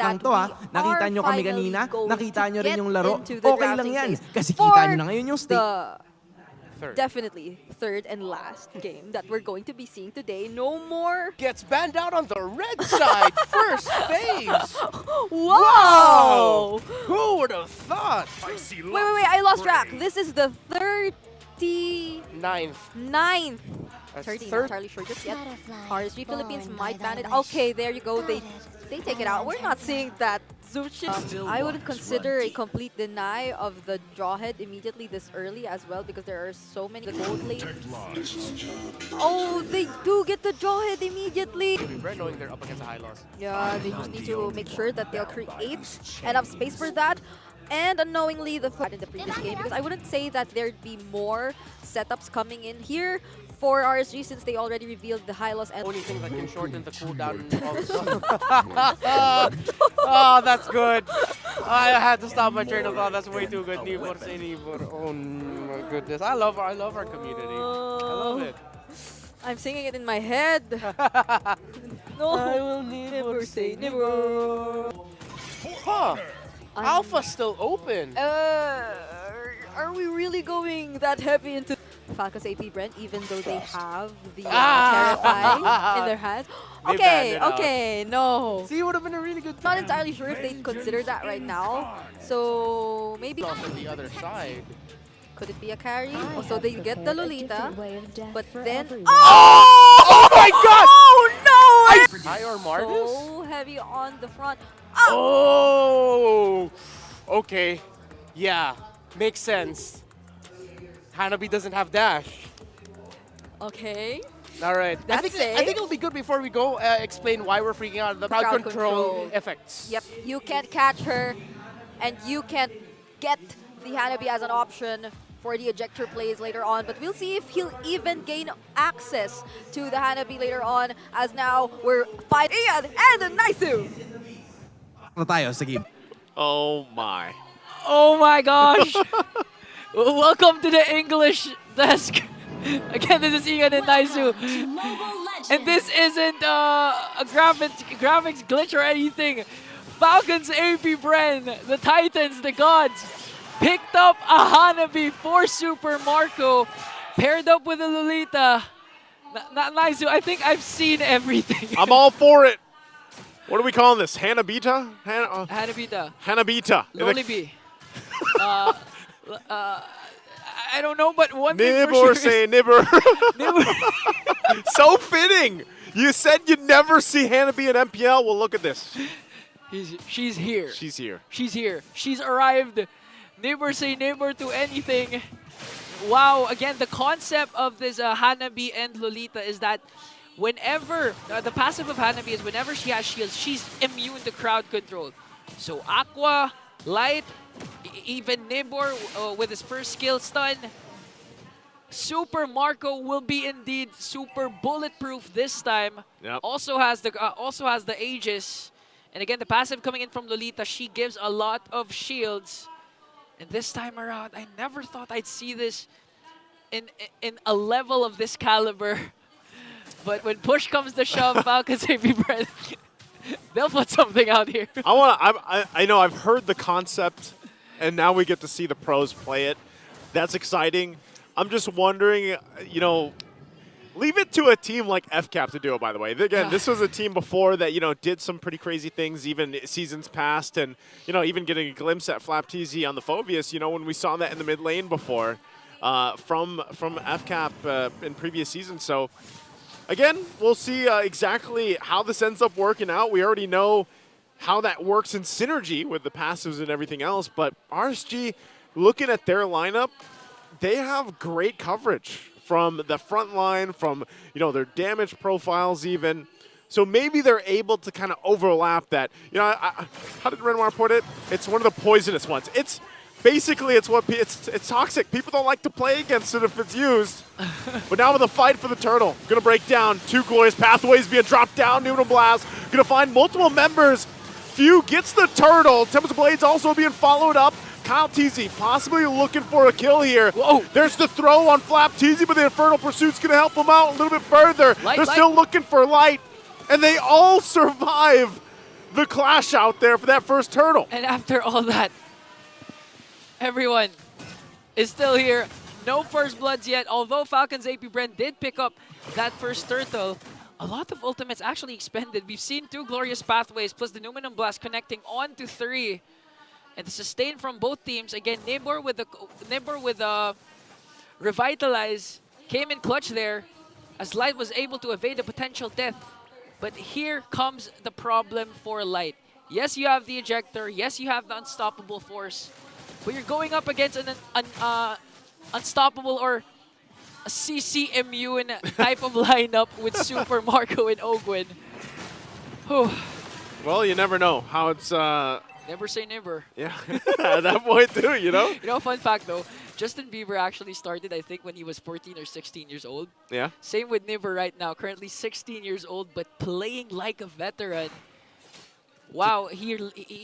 lang that to ha. we Nakita are nyo kami finally kanina, going nakita to nyo rin get yung laro. into the Okay lang drafting yan. phase Kasi for kita nyo na ngayon yung the definitely third and last game that we're going to be seeing today. No more. Gets banned out on the red side. First phase. Wow! Who would have thought? Wait, I lost track. This is the 39th. Ninth. That's 30, not third. entirely sure just yet. RSG Philippines might ban it. Okay, there you go. They take it out. We're not seeing that. I wouldn't consider a complete deny of the draw head immediately this early as well because there are so many gold lane. Oh, they do get the draw head immediately. Bren knowing they're up against a high loss. Yeah, they just need to make sure that they'll create enough space for that. And unknowingly, the in the previous game, because I wouldn't say that there'd be more setups coming in here for RSG since they already revealed the high loss. Only thing that can shorten the cooldown also. Oh, that's good. I had to stop my train of thought. That's way too good. Nibor say Nibor. Oh my goodness. I love our community. I love it. I'm singing it in my head. No, I will never say never. Huh. Alpha's still open. Are we really going that heavy into Falcon Ap Bren, even though they have the Terrify in their hands? Okay, no. See, it would have been a really good. Not entirely sure if they consider that right now. So maybe Off on the other side. could it be a carry? Oh, so they get the Lolita, but then Oh my God! Oh no! High or Marcus? So heavy on the front. Oh! Okay. Yeah. Makes sense. Hanabi doesn't have dash. Okay. All right. I That's think it'll be good before we go explain why we're freaking out. The crowd control effects. Yep. You can't catch her, and you can't get the Hanabi as an option for the ejector plays later on. But we'll see if he'll even gain access to the Hanabi later on, as now we're fighting Ian and Naisu. Ano tayo sa game? Oh my. Oh my gosh! Welcome to the English desk. Again, this is Ian and Naisu. And this isn't a graphics glitch or anything. Falcons Ap Bren, the Titans, the gods, picked up a Hanabi for Super Marco, paired up with a Lolita. Naisu, I think I've seen everything. I'm all for it. What are we calling this? Hanabita? Hanabita. Hanabita. Lolibi. I don't know, but one thing for Nibor sure say is nibber. Nibor. So fitting. You said you'd never see Hanabi in MPL. Well, look at this. She's here. She's here. She's here. She's arrived. Neighbor say neighbor to anything. Wow, again, the concept of this Hanabi and Lolita is that whenever, the passive of Hanabi is whenever she has shields, she's immune to crowd control. So Aqua, Light, even Nibor with his first skill stun. Super Marco will be indeed super bulletproof this time. Yep. Also has the Aegis. And again, the passive coming in from Lolita, she gives a lot of shields. And this time around, I never thought I'd see this in a level of this caliber. But when push comes to shove, Falcons Ap Bren, they'll put something out here. I know I've heard the concept, and now we get to see the pros play it. That's exciting. I'm just wondering, you know, leave it to a team like FCAP to do it, by the way. Again, this was a team before that, you know, did some pretty crazy things even seasons past, and, you know, even getting a glimpse at Flap TZ on the Phobius, you know, when we saw that in the mid lane before from FCAP in previous seasons. So, again, we'll see exactly how this ends up working out. We already know how that works in synergy with the passives and everything else, but RSG, looking at their lineup, they have great coverage from the front line, from, you know, their damage profiles even. So maybe they're able to kind of overlap that. You know, how did Renoir put it? It's one of the poisonous ones. It's basically, it's toxic. People don't like to play against it if it's used. But now with a fight for the turtle, gonna break down. Two glorious pathways being dropped down. Noodle Blast gonna find multiple members. Few gets the turtle. Tempest Blades also being followed up. Kyle TZ possibly looking for a kill here. Whoa. There's the throw on Flap TZ, but the Infernal Pursuit's going to help them out a little bit further. They're still looking for Light, and they all survive. the clash out there for that first turtle. And after all that, everyone is still here. No first bloods yet, although Falcon's AP Bren did pick up that first turtle. A lot of ultimates actually expended. We've seen 2 glorious pathways plus the Numinum Blast connecting on to 3. And the sustain from both teams. Again, Nibor with the Revitalize came in clutch there as Light was able to evade a potential death. But here comes the problem for Light. Yes, you have the ejector. Yes, you have the unstoppable force. But you're going up against an unstoppable or a CC immune type of lineup with Super Marco and Ogwen. Whew. Well, you never know how it's... Never say never. Yeah, at that point too, you know? You know, fun fact though, Justin Bieber actually started, I think, when he was 14 or 16 years old. Yeah. Same with Nibber right now, currently 16 years old, but playing like a veteran. Wow, he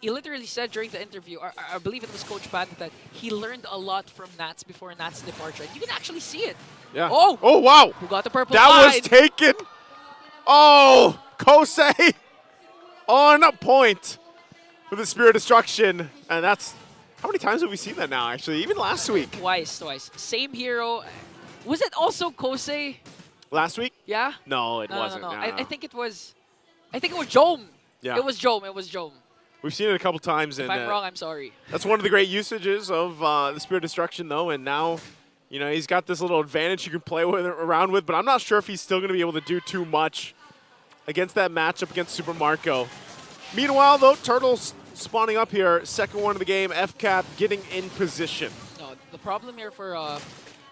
literally said during the interview, I believe it was Coach Pat, that he learned a lot from Nats before Nats' departure. You can actually see it. Yeah. Oh! Oh, wow! Who got the purple That line? was taken! Oh! Kosei on point with the Spirit Destruction. And that's... How many times have we seen that now, actually? Even last week. Twice. Same hero. Was it also Kosei? Last week? Yeah? No, it No, wasn't. no. No. I think it was Jome. Yeah. It was Jome. We've seen it a couple times. If I'm wrong, I'm sorry. That's one of the great usages of the Spirit Destruction, though. And now, you know, he's got this little advantage you can play around with. But I'm not sure if he's still going to be able to do too much against that matchup against Super Marco. Meanwhile, though, Turtles spawning up here. Second one of the game. FCAP getting in position. No, the problem here for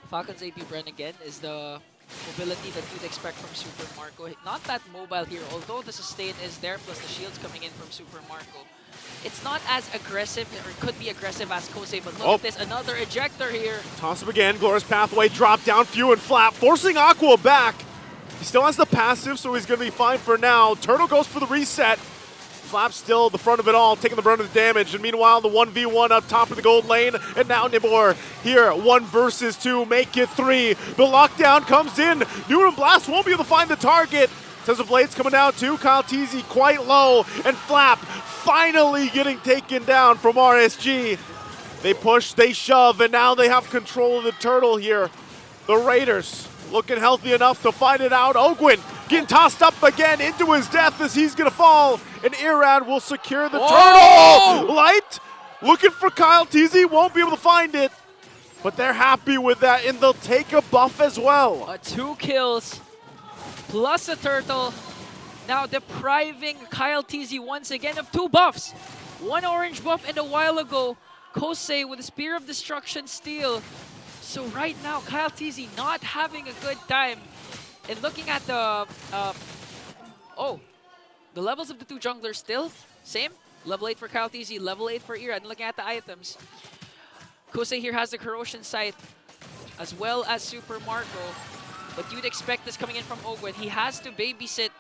Falcon's AP Bren again is the mobility that you'd expect from Super Marco. Not that mobile here, although the sustain is there, plus the shields coming in from Super Marco. It's not as aggressive, or could be aggressive as Kosei, but look at this, another ejector here. Toss up again, Glorious Pathway, drop down, Few and Flap, forcing Aqua back. He still has the passive, so he's going to be fine for now. Turtle goes for the reset. Flap still the front of it all, taking the brunt of the damage. And meanwhile, the 1v1 up top of the gold lane. And now Nibor here, 1 versus 2, make it 3. The lockdown comes in. Numinum Blast won't be able to find the target. Tesla Blades coming down too. Kyle Teasy quite low. And Flap finally getting taken down from RSG. They push, they shove, and now they have control of the turtle here. The Raiders looking healthy enough to find it out. Ogwen getting tossed up again into his death as he's going to fall. And Irad will secure the turtle. Light looking for Kyle Teasy, won't be able to find it. But they're happy with that, and they'll take a buff as well. 2 kills plus a turtle. Now depriving Kyle Teasy once again of 2 buffs. 1 orange buff and a while ago, Kosei with a Spear of Destruction steal. So right now, Kyle Teasy not having a good time. And looking at the the levels of the 2 junglers still same. Level 8 for Kyle Teasy, level 8 for Irad. And looking at the items, Kosei here has the Corrosion Sight as well as Super Marco. But you'd expect this coming in from Ogwen. He has to babysit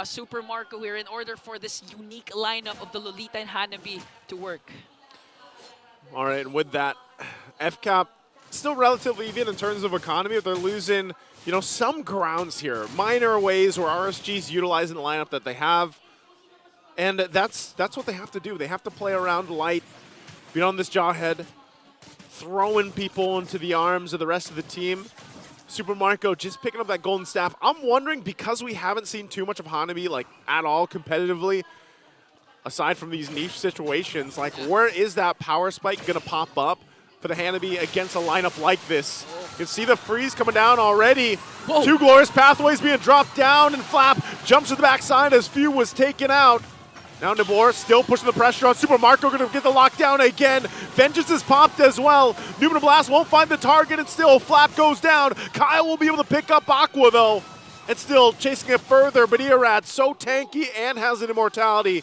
Super Marco here in order for this unique lineup of the Lolita and Hanabi to work. All right, and with that, FCAP still relatively even in terms of economy. They're losing, you know, some grounds here. Minor ways where RSG's utilizing the lineup that they have. And that's what they have to do. They have to play around Light, being on this Jawhead, throwing people into the arms of the rest of the team. Super Marco just picking up that golden staff. I'm wondering, because we haven't seen too much of Hanabi like at all competitively, aside from these niche situations, like where is that power spike gonna pop up for the Hanabi against a lineup like this? You can see the freeze coming down already. Whoa. 2 glorious pathways being dropped down, and Flap jumps to the backside as Few was taken out. Now Nibor still pushing the pressure on Super Marco, going to get the lockdown again. Vengeance is popped as well. Numinum Blast won't find the target, and still Flap goes down. Kyle will be able to pick up Aqua though, and still chasing it further, but Irad, so tanky and has an immortality,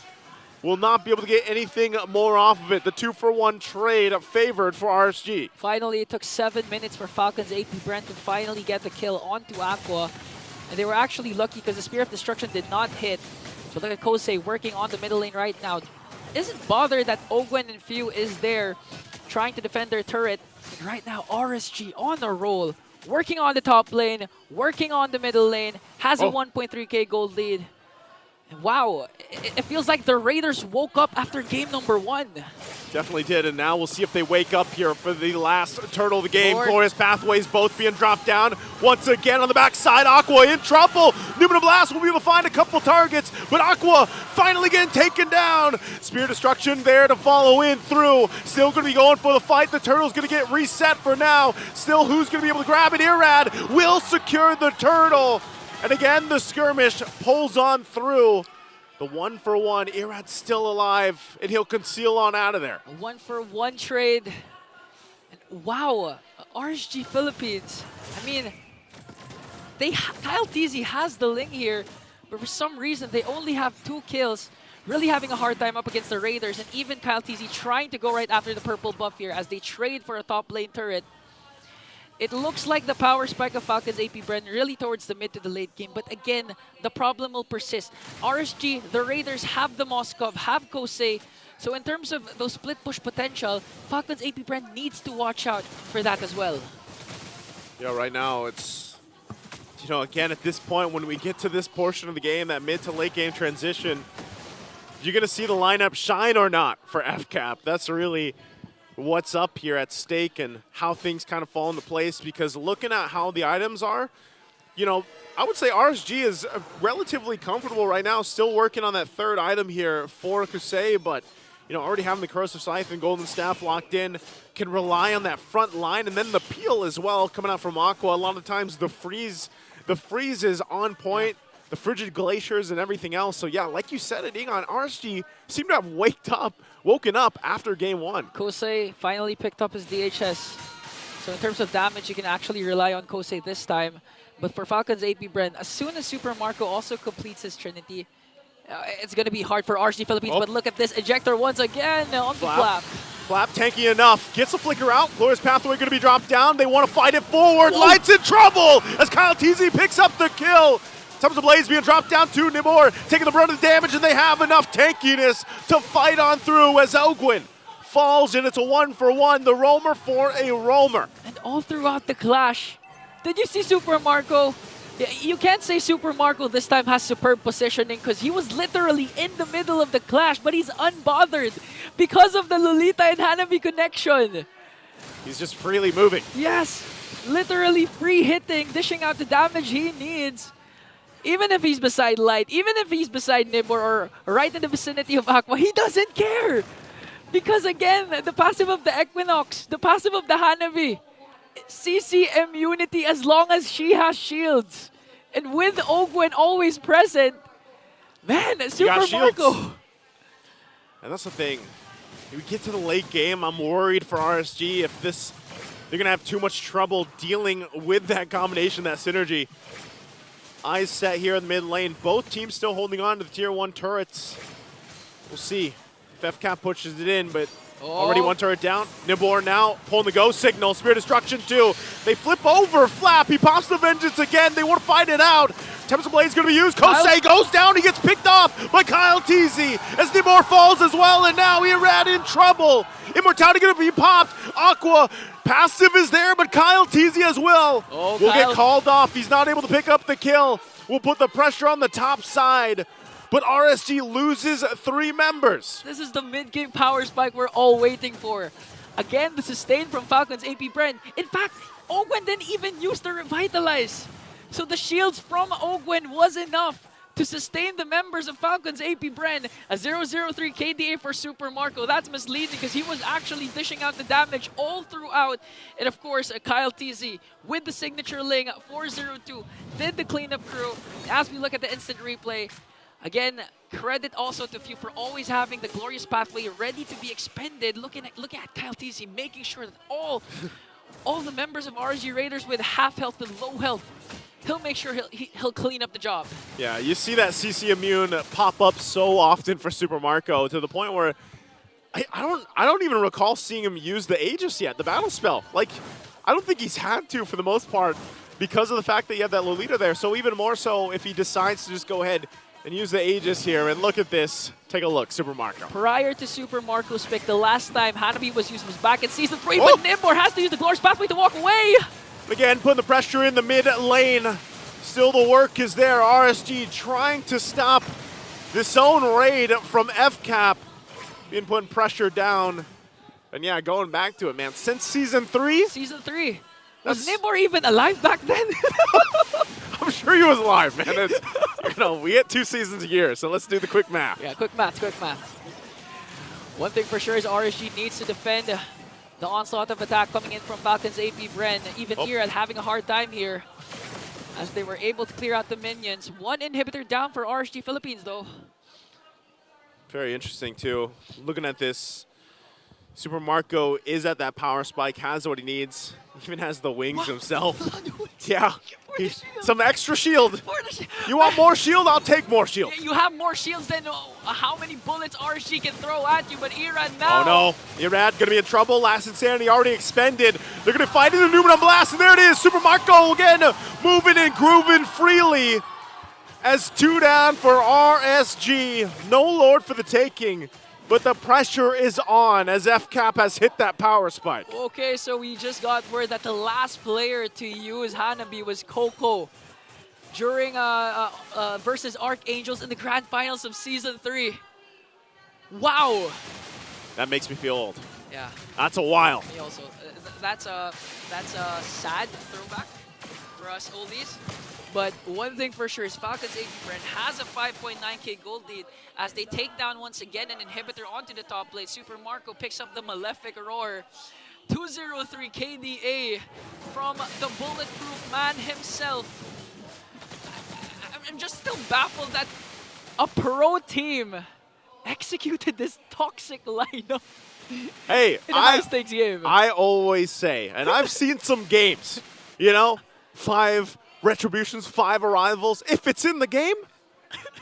will not be able to get anything more off of it. The 2-for-1 trade favored for RSG. Finally, it took 7 minutes for Falcon's AP Bren to finally get the kill onto Aqua. And they were actually lucky because the Spear of Destruction did not hit. So look at Kosei working on the middle lane right now. Isn't bothered that Ogwen and Few is there trying to defend their turret. And right now, RSG on a roll. Working on the top lane, working on the middle lane. Has a 1.3k gold lead. Wow, it feels like the Raiders woke up after game number 1. Definitely did, and now we'll see if they wake up here for the last turtle of the game. Lord. Glorious Pathways both being dropped down. Once again on the backside, Aqua in trouble. Numinum Blast will be able to find a couple targets, but Aqua finally getting taken down. Spear Destruction there to follow in through. Still going to be going for the fight. The turtle's going to get reset for now. Still, who's going to be able to grab it? Irad will secure the turtle. And again, the skirmish pulls on through. The 1-for-1, Irad's still alive, and he'll conceal on out of there. A 1-for-1 trade. And wow, RSG Philippines. I mean, Kyle TZ has the Ling here, but for some reason they only have 2 kills. Really having a hard time up against the Raiders, and even Kyle TZ trying to go right after the purple buff here as they trade for a top lane turret. It looks like the power spike of Falcon's AP Bren really towards the mid to the late game, but again, the problem will persist. RSG, the Raiders have the Moskov, have Kosei, so in terms of those split push potential, Falcon's AP Bren needs to watch out for that as well. Yeah, right now it's, you know, again at this point when we get to this portion of the game, that mid to late game transition, you're going to see the lineup shine or not for FCAP. That's really what's up here at stake and how things kind of fall into place, because looking at how the items are, you know, I would say RSG is relatively comfortable right now, still working on that third item here for Kosei, but, you know, already having the Corrosive Scythe and Golden Staff locked in, can rely on that front line, and then the peel as well coming out from Aqua. A lot of times the freeze is on point. The frigid glaciers and everything else. So yeah, like you said, Ingon, RSG seem to have woken up after game 1. Kosei finally picked up his DHS. So in terms of damage, you can actually rely on Kosei this time. But for Falcon's AP Bren, as soon as Super Marco also completes his Trinity, it's going to be hard for RSG Philippines. But look at this ejector once again on the Flap. Flap tanky enough, gets the flicker out. Glorious Pathway going to be dropped down. They want to fight it forward. Light's in trouble as Kyle TZ picks up the kill. Tons of Blaze being dropped down to Nibor, taking the brunt of the damage, and they have enough tankiness to fight on through as Ogwin falls, and it's a 1-for-1. The roamer for a roamer. And all throughout the clash, did you see Super Marco? You can't say Super Marco this time has superb positioning because he was literally in the middle of the clash, but he's unbothered because of the Lolita and Hanabi connection. He's just freely moving. Yes, literally free hitting, dishing out the damage he needs. Even if he's beside Light, even if he's beside Nibor or right in the vicinity of Aqua, he doesn't care. Because again, the passive of the Equinox, the passive of the Hanabi, CC immunity as long as she has shields. And with Ogwen always present, man, Super Marco. And that's the thing. If we get to the late game, I'm worried for RSG if they're going to have too much trouble dealing with that combination, that synergy. Eyes set here in the mid lane. Both teams still holding on to the tier 1 turrets. We'll see if FCAP pushes it in, but already one turret down. Nibor now pulling the go signal. Spear Destruction too. They flip over Flap. He pops the Vengeance again. They want to fight it out. Tempest Blade is going to be used. Kosei goes down. He gets picked off by Kyle TZ as Nibor falls as well, and now Irad in trouble. Immortality going to be popped. Aqua passive is there, but Kyle TZ as well will get called off. He's not able to pick up the kill. We'll put the pressure on the top side, but RSG loses 3 members. This is the mid-game power spike we're all waiting for. Again, the sustain from Falcon's AP Bren. In fact, Ogwen didn't even use the Revitalize. So the shields from Ogwen was enough to sustain the members of Falcon's AP Bren. A 0-0-3 KDA for Super Marco. That's misleading because he was actually dishing out the damage all throughout. And of course, Kyle TZ with the signature Ling 4-0-2 did the cleanup crew. As we look at the instant replay, again, credit also to Few for always having the Glorious Pathway ready to be expended. Looking at Kyle TZ, making sure that all the members of RSG Raiders with half health, with low health, he'll make sure he'll clean up the job. Yeah, you see that CC immune pop up so often for Super Marco to the point where I don't even recall seeing him use the Aegis yet, the battle spell. Like, I don't think he's had to for the most part because of the fact that you have that Lolita there. So even more so if he decides to just go ahead and use the Aegis here. And look at this. Take a look, Super Marco. Prior to Super Marco's pick, the last time Hanabi was used was back in Season 3, but Nibor has to use the Glorious Pathway to walk away. Again, putting the pressure in the mid lane. Still the work is there. RSG trying to stop This own raid from FCAP being putting pressure down. And yeah, going back to it, man. Since Season 3? Season 3. Was Nibor even alive back then? I'm sure he was alive, man. It's, we get 2 seasons a year, so let's do the quick math. Yeah, quick math, quick math. One thing for sure is RSG needs to defend the onslaught of attack coming in from Falcon's AP Bren. Even Irad having a hard time here as they were able to clear out the minions. One inhibitor down for RSG Philippines, though. Very interesting, too. Looking at this, Super Marco is at that power spike, has what he needs, even has the wings himself. Yeah, some extra shield. You want more shield? I'll take more shield. You have more shields than how many bullets RSG can throw at you, but Irad now. Oh no, Irad gonna be in trouble. Last Insanity already expended. They're gonna fight in the Numenum Blast, and there it is. Super Marco again, moving and grooving freely. As 2 down for RSG. No Lord for the taking. But the pressure is on as FCAP has hit that power spike. Okay, so we just got word that the last player to use Hanabi was Coco during versus Archangels in the grand finals of Season 3. Wow. That makes me feel old. Yeah. That's a while. Me also. That's a sad throwback for us oldies. But one thing for sure is Falcon's AP Bren has a 5.9k gold lead as they take down once again an inhibitor onto the top lane. Super Marco picks up the Malefic Roar. 203 KDA from the bulletproof man himself. I'm just still baffled that a pro team executed this toxic lineup. Hey, in a high-stakes game. I always say, and I've seen some games, 5 retributions, 5 arrivals. If it's in the game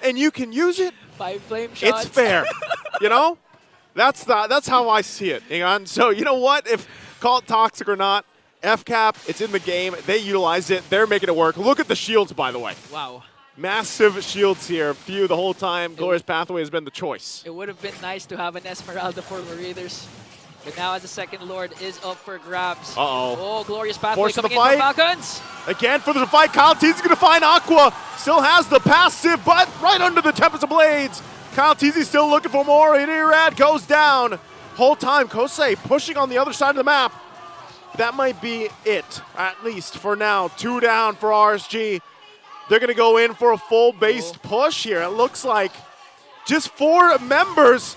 and you can use it, 5 flame shots. it's fair. That's how I see it. And so you know what? If call it toxic or not, FCAP, it's in the game. They utilize it. They're making it work. Look at the shields, by the way. Wow. Massive shields here. Few the whole time. Glorious Pathway has been the choice. It would have been nice to have an Esmeralda for Raiders. But now as the second Lord is up for grabs. Uh-oh. Oh, Glorious Pathway Forcing coming the in fight. from Falcons. Again for the fight. Kyle Teasy going to find Aqua. Still has the passive, but right under the Tempest of Blades. Kyle Teasy still looking for more. And Irad goes down. Whole time, Kosei pushing on the other side of the map. That might be it, at least for now. 2 down for RSG. They're going to go in for a full-based push here. It looks like just 4 members.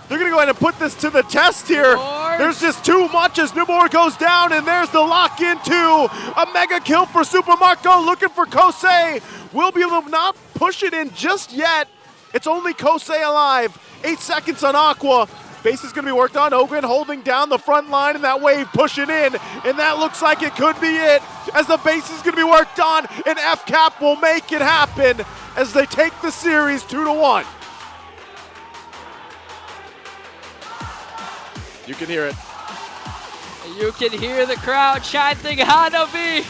They're going to go ahead and put this to the test here. There's just too much as Nubor goes down, and there's the lock-in too. A mega kill for Super Marco, looking for Kosei. Will be able to not push it in just yet. It's only Kosei alive. 8 seconds on Aqua. Base is going to be worked on. Ogren holding down the front line, and that wave pushing in. And that looks like it could be it, as the base is going to be worked on, and FCAP will make it happen as they take the series 2-1. You can hear it. You can hear the crowd chanting Hanabi.